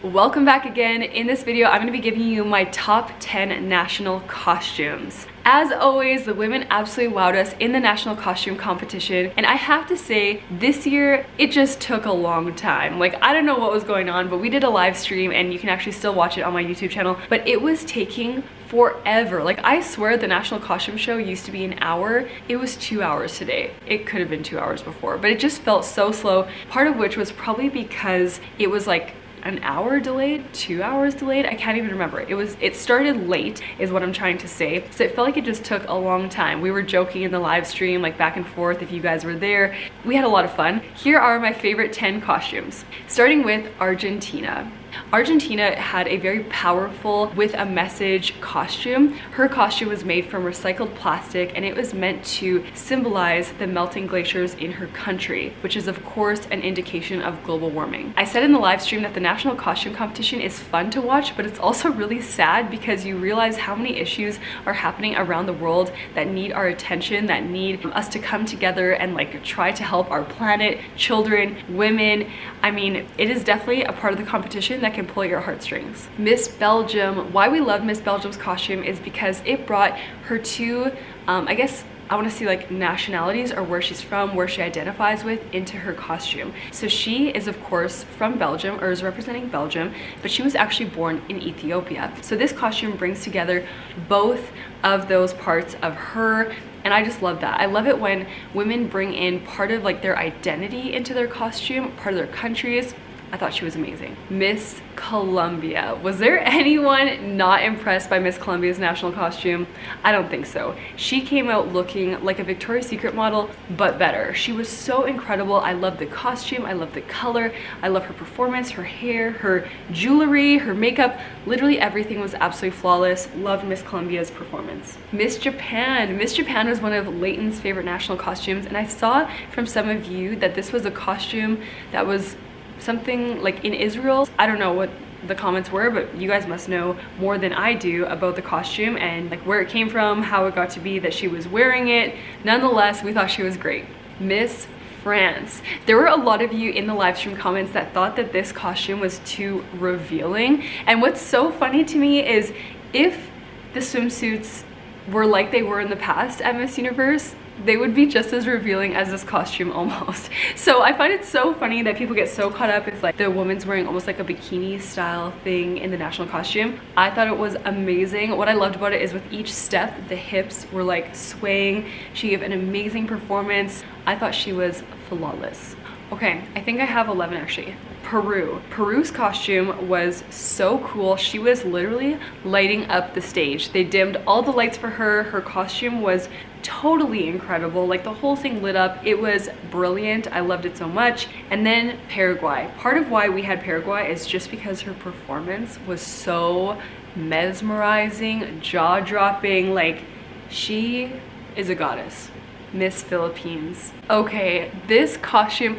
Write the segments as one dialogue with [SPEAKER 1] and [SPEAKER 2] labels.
[SPEAKER 1] Welcome back again. In this video, I'm going to be giving you my top 10 national costumes. As always, the women absolutely wowed us in the national costume competition, and I have to say, this year, it just took a long time. Like, I don't know what was going on, but we did a live stream, and you can actually still watch it on my YouTube channel, but it was taking forever. Like, I swear the national costume show used to be an hour. It was 2 hours today. It could have been 2 hours before, but it just felt so slow, part of which was probably because it was like an hour delayed, 2 hours delayed, I can't even remember. It started late is what I'm trying to say. So it felt like it just took a long time. We were joking in the live stream, like back and forth if you guys were there. We had a lot of fun. Here are my favorite 10 costumes. Starting with Argentina. Argentina had a very powerful with a message costume. Her costume was made from recycled plastic, and it was meant to symbolize the melting glaciers in her country, which is of course an indication of global warming. I said in the live stream that the national costume competition is fun to watch, but it's also really sad because you realize how many issues are happening around the world that need our attention, that need us to come together and like try to help our planet, children, women. I mean, it is definitely a part of the competition that can pull at your heartstrings. Miss Belgium. Why we love Miss Belgium's costume is because it brought her two, I guess I want to see like nationalities or where she's from, where she identifies with, into her costume. So she is of course from Belgium, or is representing Belgium, but she was actually born in Ethiopia. So this costume brings together both of those parts of her, and I just love that. I love it when women bring in part of like their identity into their costume, part of their countries. I thought she was amazing. Miss Colombia. Was there anyone not impressed by Miss Colombia's national costume? I don't think so. She came out looking like a Victoria's Secret model, but better. She was so incredible. I love the costume, I love the color, I love her performance, her hair, her jewelry, her makeup. Literally everything was absolutely flawless. Loved Miss Colombia's performance. Miss Japan. Miss Japan was one of Leighton's favorite national costumes, and I saw from some of you that this was a costume that was something like in Israel. I don't know what the comments were, but you guys must know more than I do about the costume and like where it came from, how it got to be that she was wearing it. Nonetheless, we thought she was great. Miss France. There were a lot of you in the live stream comments that thought that this costume was too revealing, and what's so funny to me is if the swimsuits were like they were in the past at Miss Universe, they would be just as revealing as this costume almost. So I find it so funny that people get so caught up if like the woman's wearing almost like a bikini style thing in the national costume. I thought it was amazing. What I loved about it is with each step, the hips were like swaying. She gave an amazing performance. I thought she was flawless. Okay, I think I have 11 actually. Peru. Peru's costume was so cool. She was literally lighting up the stage. They dimmed all the lights for her. Her costume was totally incredible. Like the whole thing lit up. It was brilliant. I loved it so much. And then Paraguay. Part of why we had Paraguay is just because her performance was so mesmerizing, jaw-dropping. Like, she is a goddess. Miss Philippines. Okay, this costume,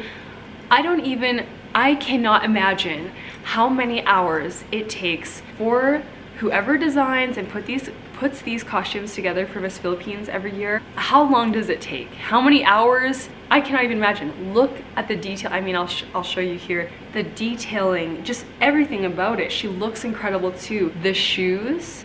[SPEAKER 1] I cannot imagine how many hours it takes for whoever designs and puts these costumes together for Miss Philippines every year. How long does it take? How many hours? I cannot even imagine. Look at the detail. I mean, I'll show you here. The detailing, just everything about it. She looks incredible too. The shoes,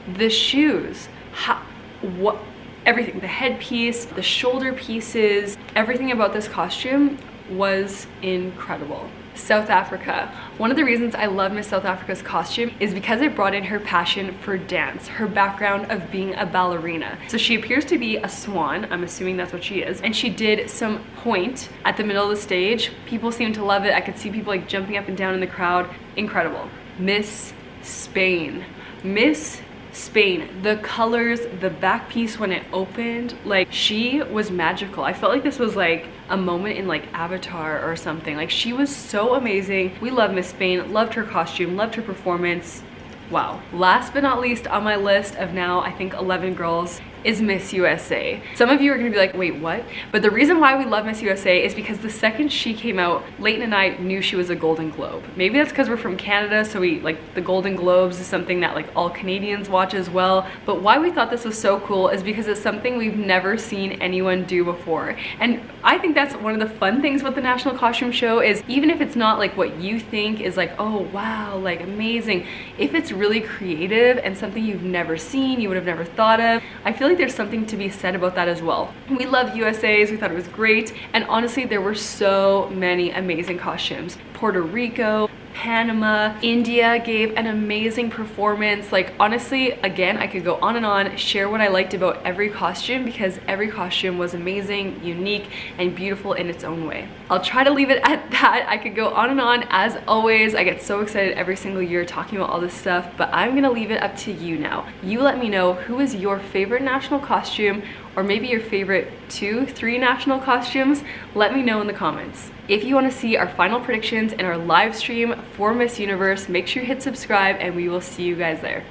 [SPEAKER 1] everything, the headpiece, the shoulder pieces, everything about this costume was incredible. South Africa. One of the reasons I love Miss South Africa's costume is because it brought in her passion for dance, her background of being a ballerina. So she appears to be a swan, I'm assuming that's what she is, and she did some point at the middle of the stage. People seemed to love it. I could see people like jumping up and down in the crowd. Incredible. Miss Spain. Miss Spain, the colors, the back piece when it opened, like she was magical. I felt like this was like a moment in like Avatar or something. Like she was so amazing. We love Miss Spain, loved her costume, loved her performance. Wow. Last but not least on my list of now I think 11 girls is Miss USA. Some of you are gonna be like, wait, what? But the reason why we love Miss USA is because the second she came out, Leighton and I knew she was a Golden Globe. Maybe that's because we're from Canada, so we like the Golden Globes is something that like all Canadians watch as well. But why we thought this was so cool is because it's something we've never seen anyone do before. And I think that's one of the fun things with the National Costume Show is even if it's not like what you think is like, oh wow, like amazing, if it's really creative and something you've never seen, you would have never thought of, I feel like there's something to be said about that as well. We love USA's, we thought it was great, and honestly there were so many amazing costumes. Puerto Rico, Panama, India gave an amazing performance. Like honestly, again, I could go on and on, share what I liked about every costume because every costume was amazing, unique, and beautiful in its own way. I'll try to leave it at that. I could go on and on. As always, I get so excited every single year talking about all this stuff, but I'm gonna leave it up to you now. You let me know who is your favorite national costume, or maybe your favorite 2, 3 national costumes. Let me know in the comments. If you want to see our final predictions and our live stream for Miss Universe, make sure you hit subscribe and we will see you guys there.